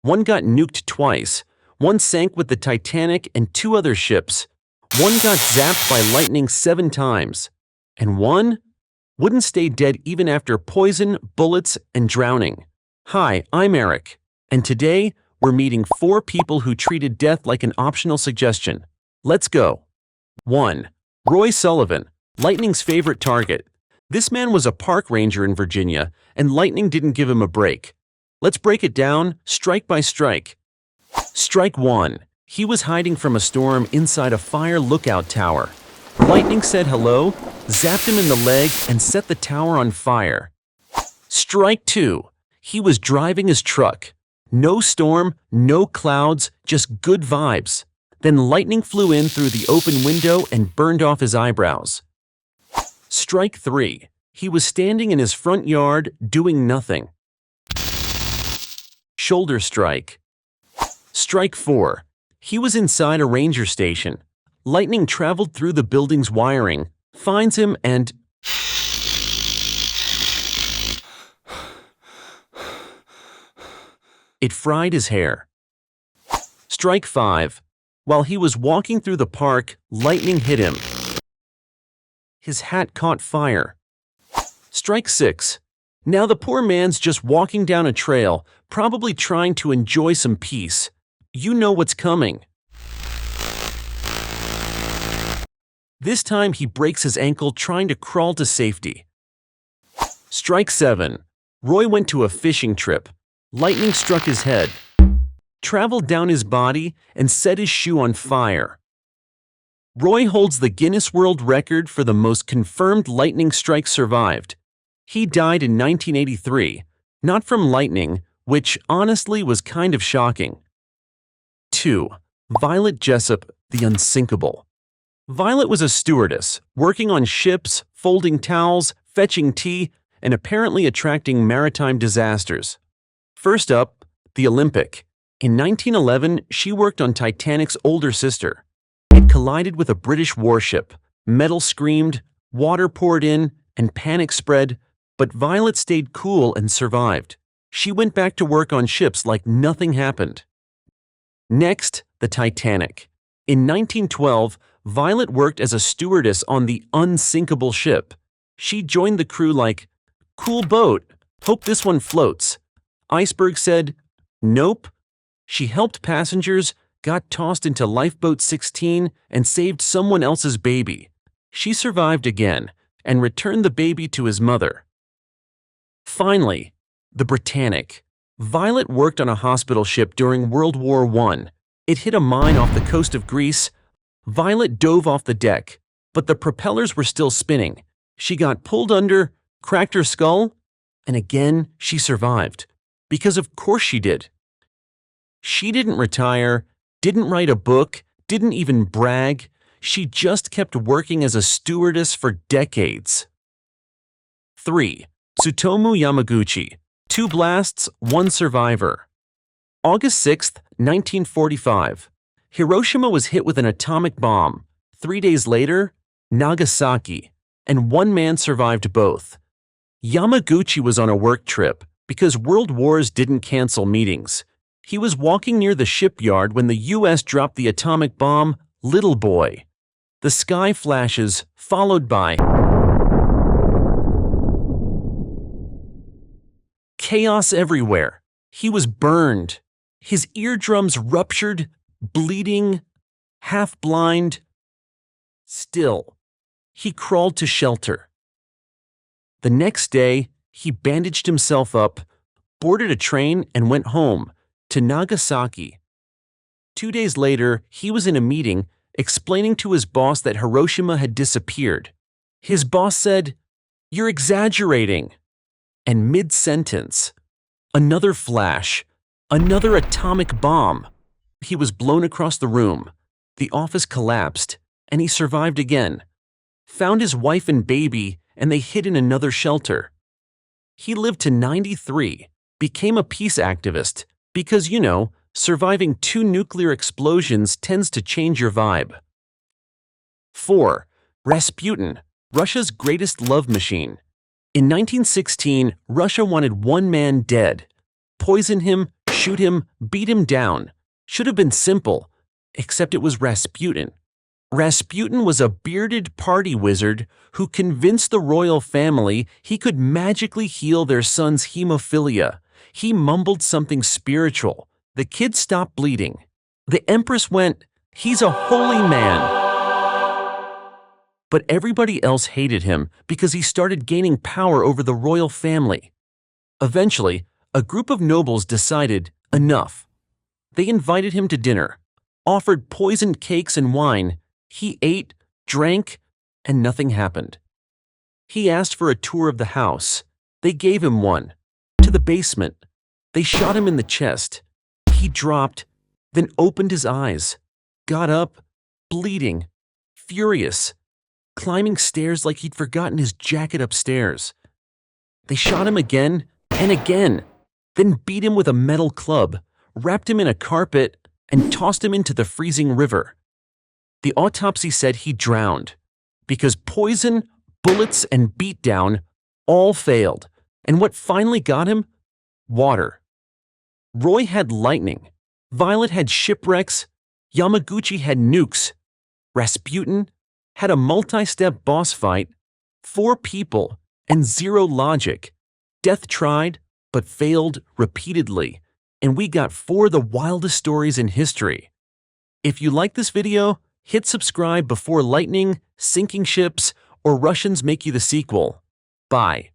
One got nuked twice. One sank with the Titanic and 2 other ships. One got zapped by lightning 7 times. And one wouldn't stay dead even after poison, bullets, and drowning. Hi, I'm Eric. And today, we're meeting 4 people who treated death like an optional suggestion. Let's go. 1. Roy Sullivan, lightning's favorite target. This man was a park ranger in Virginia, and lightning didn't give him a break. Let's break it down, strike by strike. Strike 1. He was hiding from a storm inside a fire lookout tower. Lightning said hello, zapped him in the leg, and set the tower on fire. Strike 2. He was driving his truck. No storm, no clouds, just good vibes. Then lightning flew in through the open window and burned off his eyebrows. Strike 3. He was standing in his front yard, doing nothing. Shoulder strike. Strike 4. He was inside a ranger station. Lightning traveled through the building's wiring, finds him, and it fried his hair. Strike 5. While he was walking through the park, lightning hit him. His hat caught fire. Strike 6. Now the poor man's just walking down a trail, probably trying to enjoy some peace. You know what's coming. This time he breaks his ankle trying to crawl to safety. Strike 7. Roy went to a fishing trip. Lightning struck his head, traveled down his body, and set his shoe on fire. Roy holds the Guinness World Record for the most confirmed lightning strikes survived. He died in 1983, not from lightning, which honestly was kind of shocking. 2. Violet Jessop, the unsinkable. Violet was a stewardess, working on ships, folding towels, fetching tea, and apparently attracting maritime disasters. First up, the Olympic. In 1911, she worked on Titanic's older sister. It collided with a British warship. Metal screamed, water poured in, and panic spread, but Violet stayed cool and survived. She went back to work on ships like nothing happened. Next, the Titanic. In 1912, Violet worked as a stewardess on the unsinkable ship. She joined the crew like, "Cool boat, hope this one floats." Iceberg said, "Nope." She helped passengers, got tossed into Lifeboat 16, and saved someone else's baby. She survived again and returned the baby to his mother. Finally, the Britannic. Violet worked on a hospital ship during World War I. It hit a mine off the coast of Greece. Violet dove off the deck, but the propellers were still spinning. She got pulled under, cracked her skull, and again she survived. Because of course she did. She didn't retire, didn't write a book, didn't even brag. She just kept working as a stewardess for decades. 3. Tsutomu Yamaguchi. 2 blasts, 1 survivor. August 6, 1945. Hiroshima was hit with an atomic bomb. 3 days later, Nagasaki, and 1 man survived both. Yamaguchi was on a work trip because world wars didn't cancel meetings. He was walking near the shipyard when the U.S. dropped the atomic bomb, Little Boy. The sky flashes, followed by chaos everywhere. He was burned. His eardrums ruptured, bleeding, half blind. Still, he crawled to shelter. The next day, he bandaged himself up, boarded a train, and went home to Nagasaki. 2 days later, he was in a meeting explaining to his boss that Hiroshima had disappeared. His boss said, "You're exaggerating." And mid-sentence, another flash, another atomic bomb. He was blown across the room. The office collapsed, and he survived again. Found his wife and baby, and they hid in another shelter. He lived to 93, became a peace activist, because, you know, surviving 2 nuclear explosions tends to change your vibe. 4. Rasputin, Russia's greatest love machine. In 1916, Russia wanted 1 man dead. Poison him, shoot him, beat him down. Should have been simple, except it was Rasputin. Rasputin was a bearded party wizard who convinced the royal family he could magically heal their son's hemophilia. He mumbled something spiritual. The kid stopped bleeding. The empress went, "He's a holy man." But everybody else hated him because he started gaining power over the royal family. Eventually, a group of nobles decided, enough. They invited him to dinner, offered poisoned cakes and wine. He ate, drank, and nothing happened. He asked for a tour of the house. They gave him one. To the basement. They shot him in the chest. He dropped, then opened his eyes, got up, bleeding, furious, climbing stairs like he'd forgotten his jacket upstairs. They shot him again and again, then beat him with a metal club, wrapped him in a carpet, and tossed him into the freezing river. The autopsy said he drowned because poison, bullets, and beatdown all failed. And what finally got him? Water. Roy had lightning. Violet had shipwrecks. Yamaguchi had nukes. Rasputin had a multi-step boss fight, 4 people, and 0 logic. Death tried, but failed repeatedly. And we got 4 of the wildest stories in history. If you like this video, hit subscribe before lightning, sinking ships, or Russians make you the sequel. Bye.